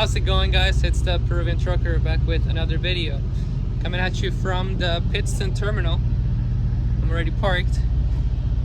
How's it going, guys? It's the Peruvian Trucker back with another video. Coming at you from the Pittston terminal. I'm already parked.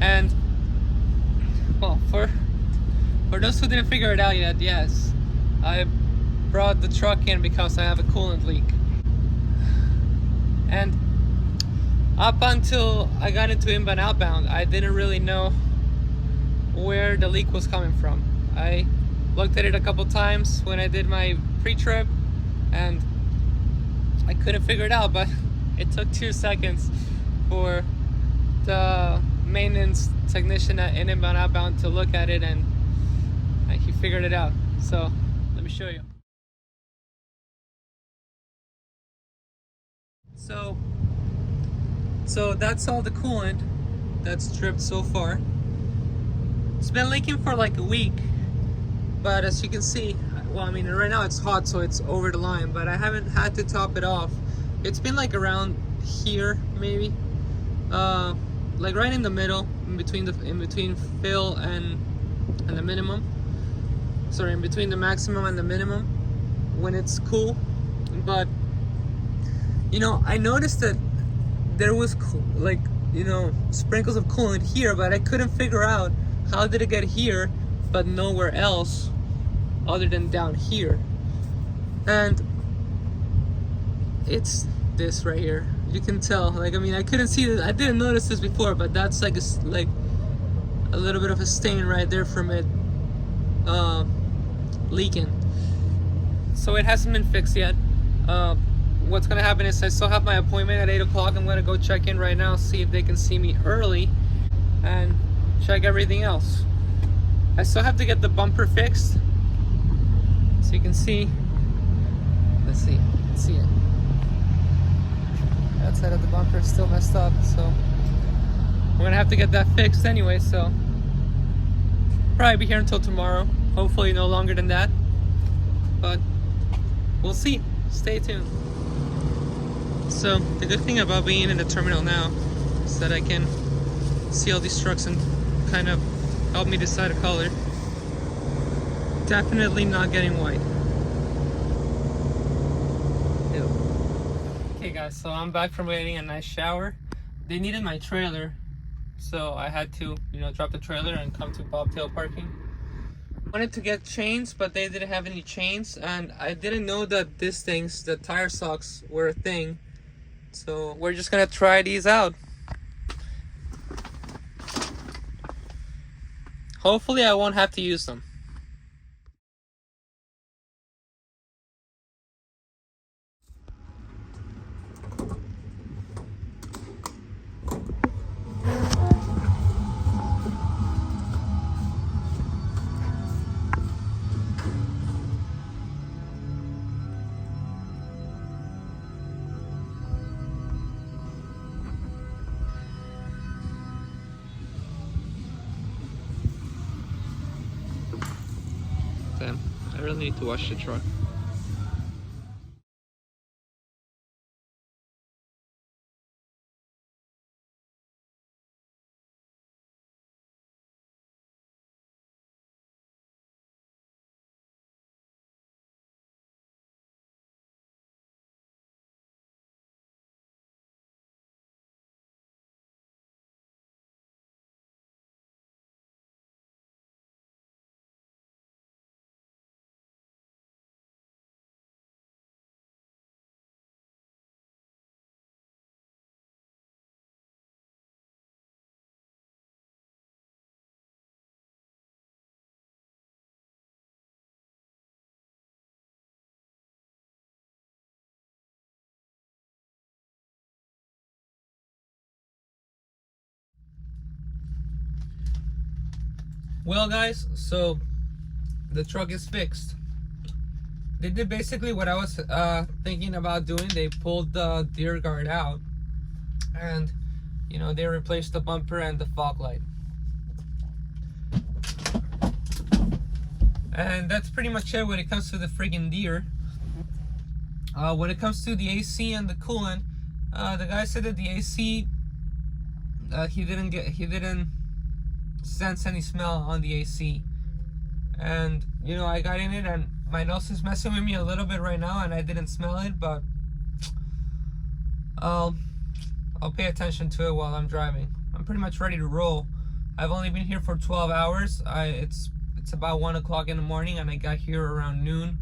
And, well, for those who didn't figure it out yet, yes, I brought the truck in because I have a coolant leak. And up until I got into inbound outbound, I didn't really know where the leak was coming from. I looked at it a couple times when I did my pre-trip and I couldn't figure it out, but it took 2 seconds for the maintenance technician in inbound outbound to look at it, and he figured it out. So let me show you. So that's all the coolant that's dripped so far. It's been leaking for like a week, but as you can see, well, I mean, right now it's hot, so it's over the line, but I haven't had to top it off. It's been like around here, maybe, like right in the middle, in between fill and the minimum. Sorry, in between the maximum and the minimum when it's cool. But you know, I noticed that there was like, you know, sprinkles of coolant here, but I couldn't figure out how did it get here but nowhere else other than down here. And it's this right here. You can tell, like, I mean, I couldn't see this, I didn't notice this before, but that's like a little bit of a stain right there from it leaking. So it hasn't been fixed yet. What's gonna happen is I still have my appointment at 8 o'clock. I'm gonna go check in right now, see if they can see me early and check everything else. I still have to get the bumper fixed. So you can see, let's see it. That side of the bumper is still messed up, so we're gonna have to get that fixed anyway, so probably be here until tomorrow. Hopefully no longer than that, but we'll see. Stay tuned. So the good thing about being in the terminal now is that I can see all these trucks and kind of help me decide a color. Definitely not getting white. Ew. Okay guys, so I'm back from getting a nice shower. They needed my trailer, so I had to, you know, drop the trailer and come to bobtail parking. Wanted to get chains, but they didn't have any chains, and I didn't know that these things, the tire socks, were a thing. So we're just gonna try these out. Hopefully I won't have to use them. Damn, I really need to wash the truck. Well guys, so the truck is fixed. They did basically what I was thinking about doing. They pulled the deer guard out and, you know, they replaced the bumper and the fog light. And that's pretty much it when it comes to the friggin' deer. When it comes to the AC and the coolant, the guy said that the AC, he didn't sense any smell on the AC. And you know, I got in it and My nose is messing with me a little bit right now, and I didn't smell it, but I'll pay attention to it while I'm driving. I'm pretty much ready to roll. I've only been here for 12 hours. It's about 1 o'clock in the morning, and I got here around noon.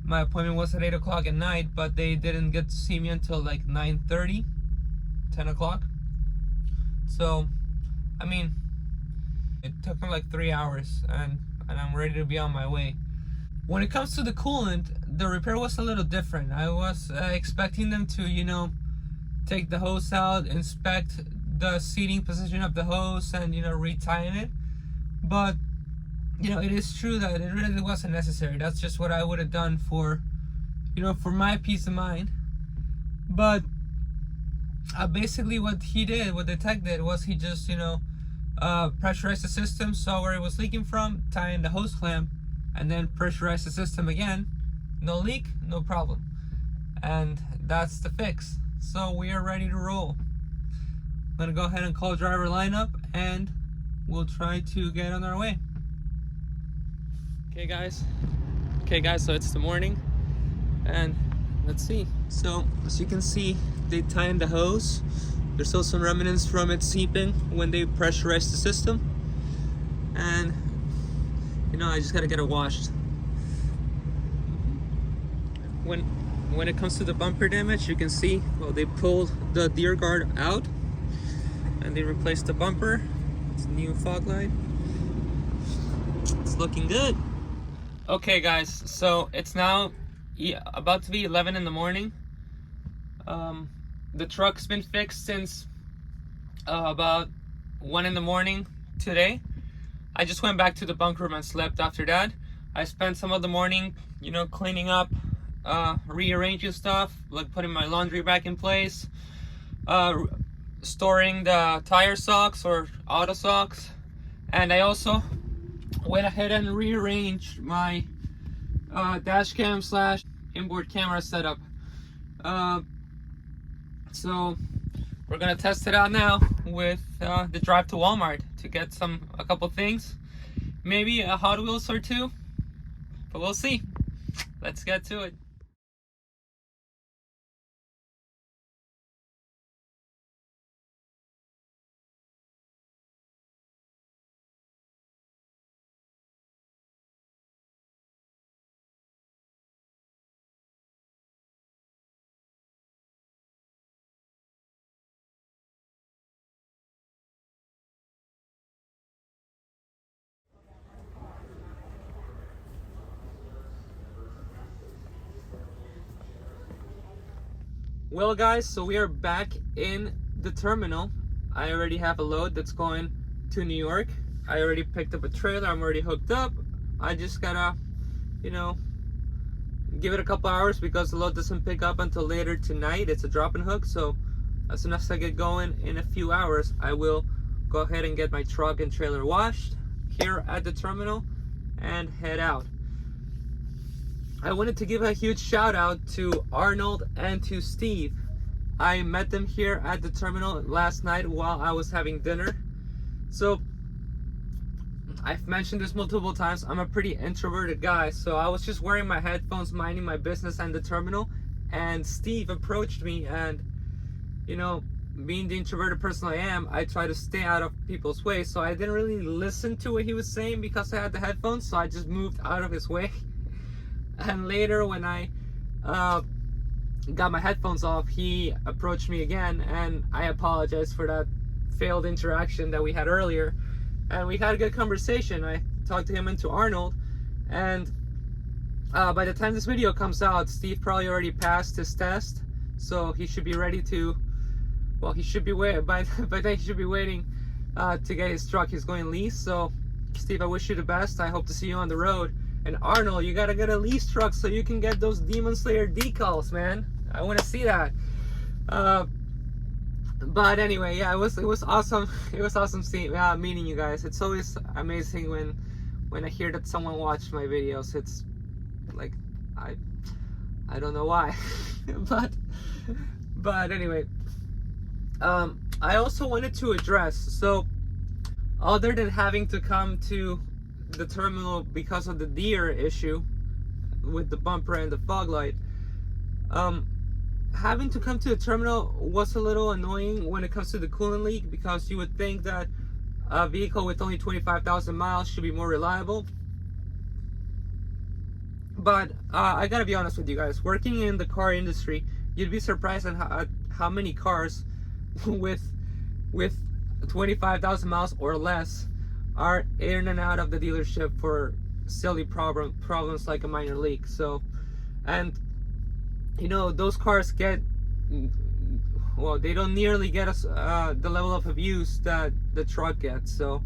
My appointment was at 8 o'clock at night, but they didn't get to see me until like 9:30, 10 o'clock. So, I mean, it took me like 3 hours, and I'm ready to be on my way. When it comes to the coolant, the repair was a little different. I was expecting them to, take the hose out, inspect the seating position of the hose, and, re-tighten it. But, it is true that it really wasn't necessary. That's just what I would have done for, for my peace of mind. But basically what the tech did was he just, pressurized the system, saw where it was leaking from, tightened the hose clamp, and then pressurize the system again. No leak, no problem. And that's the fix. So we are ready to roll. I'm gonna go ahead and call driver lineup, and we'll try to get on our way. Okay guys, so it's the morning, and let's see. So as you can see, they tightened the hose. There's still some remnants from it seeping when they pressurized the system, and I just gotta get it washed. When it comes to the bumper damage, you can see, well, they pulled the deer guard out and they replaced the bumper. It's a new fog light. It's looking good. Okay guys, so it's now about to be 11 in the morning. The truck's been fixed since about 1 in the morning today. I just went back to the bunk room and slept after that. I spent some of the morning, cleaning up, rearranging stuff, like putting my laundry back in place, storing the tire socks or auto socks, and I also went ahead and rearranged my dash cam / inboard camera setup. So we're gonna test it out now with the drive to Walmart to get a couple things, maybe a Hot Wheels or two, but we'll see. Let's get to it. Well guys, so we are back in the terminal. I already have a load that's going to New York. I already picked up a trailer. I'm already hooked up. I just gotta, give it a couple hours because the load doesn't pick up until later tonight. It's a drop and hook, so as soon as I get going in a few hours, I will go ahead and get my truck and trailer washed here at the terminal and head out. I wanted to give a huge shout out to Arnold and to Steve. I met them here at the terminal last night while I was having dinner. So I've mentioned this multiple times, I'm a pretty introverted guy, so I was just wearing my headphones, minding my business at the terminal, and Steve approached me, and being the introverted person I am, I try to stay out of people's way, so I didn't really listen to what he was saying because I had the headphones, so I just moved out of his way. And later when I got my headphones off, he approached me again, and I apologized for that failed interaction that we had earlier, and we had a good conversation. I talked to him and to Arnold, and by the time this video comes out, Steve probably already passed his test, so he should be ready to, well, he should be by then he should be waiting to get his truck. He's going Lease. So Steve, I wish you the best. I hope to see you on the road. And Arnold, you gotta get a Lease truck so you can get those Demon Slayer decals, man. I want to see that. But anyway, yeah, it was awesome. It was awesome meeting you guys. It's always amazing when I hear that someone watched my videos. It's like I don't know why, but anyway, I also wanted to address, so other than having to come to the terminal because of the deer issue, with the bumper and the fog light. Having to come to the terminal was a little annoying when it comes to the coolant leak, because you would think that a vehicle with only 25,000 miles should be more reliable. But I gotta be honest with you guys, working in the car industry, you'd be surprised at how many cars with 25,000 miles or less are in and out of the dealership for silly problems like a minor leak. So, and you know, those cars get, well, they don't nearly get us the level of abuse that the truck gets. So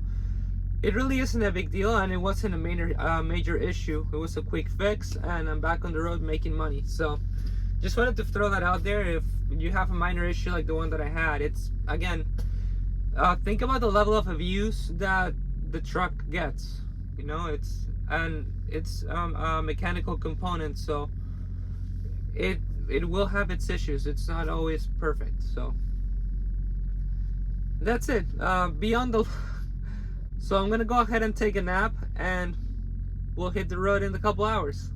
it really isn't a big deal, and it wasn't a major issue. It was a quick fix, and I'm back on the road making money. So just wanted to throw that out there. If you have a minor issue like the one that I had, it's, again, think about the level of abuse that the truck gets. You know, it's a mechanical component, so it will have its issues. It's not always perfect. So that's it. So I'm gonna go ahead and take a nap, and we'll hit the road in a couple hours.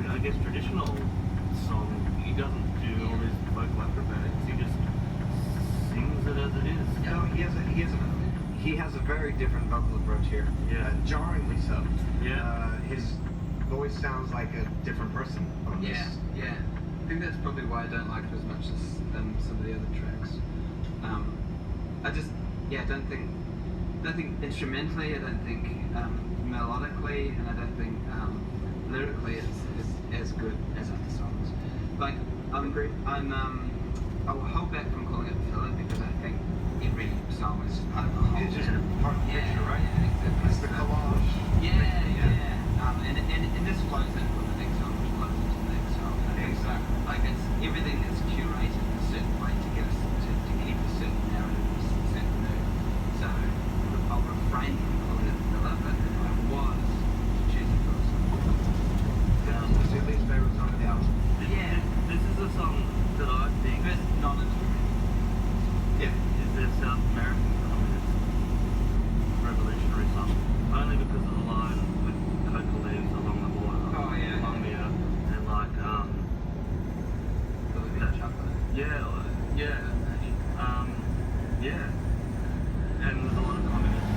I guess traditional song, he doesn't do all his vocal acrobatics, he just sings it as it is. No, he has a very different vocal approach here. Yeah. Jarringly so. Yeah. His voice sounds like a different person on this. Yeah. I think that's probably why I don't like it as much as some of the other tracks. I just, don't think instrumentally, I don't think melodically, and I don't think lyrically it's as good as other songs. Like, I'll hold back from calling it filler, because I think every song is part of the whole. It's just part of the picture, right? Yeah, exactly. It's the collage. And this flows in from the next song, which flows into the next song. I think so. Like, it's everything is curated in a certain way to get us to keep a certain narrative, a certain mood. So I'll refrain from calling it filler, but if I was choosing for a song. What's your least favorite song of the album? This is a song that I think First non-instrumental. is their South American communist revolutionary song. Only because of the line with coca leaves along the border of Colombia, and like Bolivian chocolate. And there's a lot of communist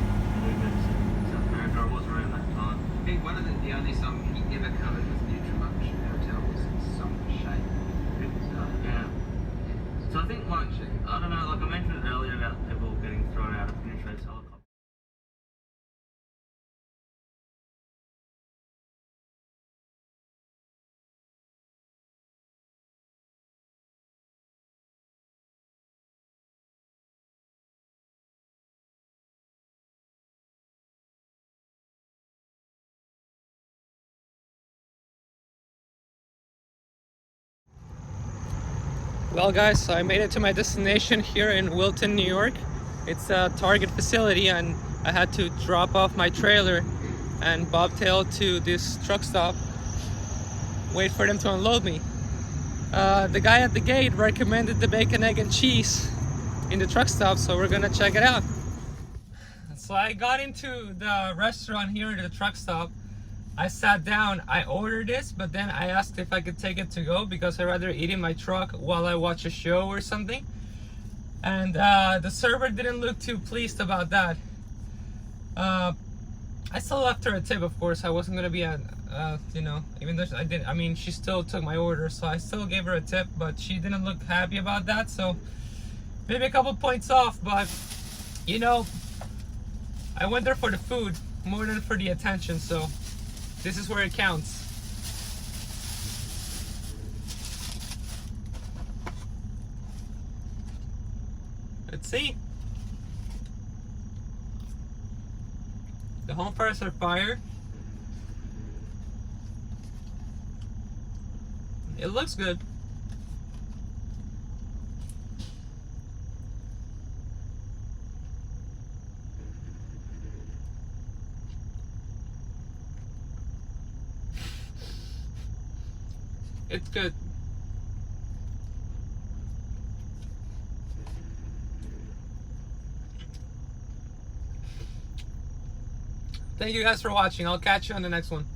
movements in South America. I was around that time. I think one of the only song he ever covered was Nutrimach Hotel, was his song Shape. So I think, like, I don't know, like I mentioned earlier about people getting thrown out of Pinterest helicopter. Well guys, so I made it to my destination here in Wilton, New York. It's a Target facility, and I had to drop off my trailer and bobtail to this truck stop, wait for them to unload me. The guy at the gate recommended the bacon, egg, and cheese in the truck stop, so we're gonna check it out. So I got into the restaurant here at the truck stop. I sat down, I ordered this, but then I asked if I could take it to go, because I'd rather eat in my truck while I watch a show or something. And the server didn't look too pleased about that. I still left her a tip, of course. I wasn't gonna be You know, even though I mean, she still took my order, so I still gave her a tip, but she didn't look happy about that, so maybe a couple points off, but you know, I went there for the food more than for the attention, so this is where it counts. Let's see. The home fires are fire. It looks good. It's good. Thank you guys for watching. I'll catch you on the next one.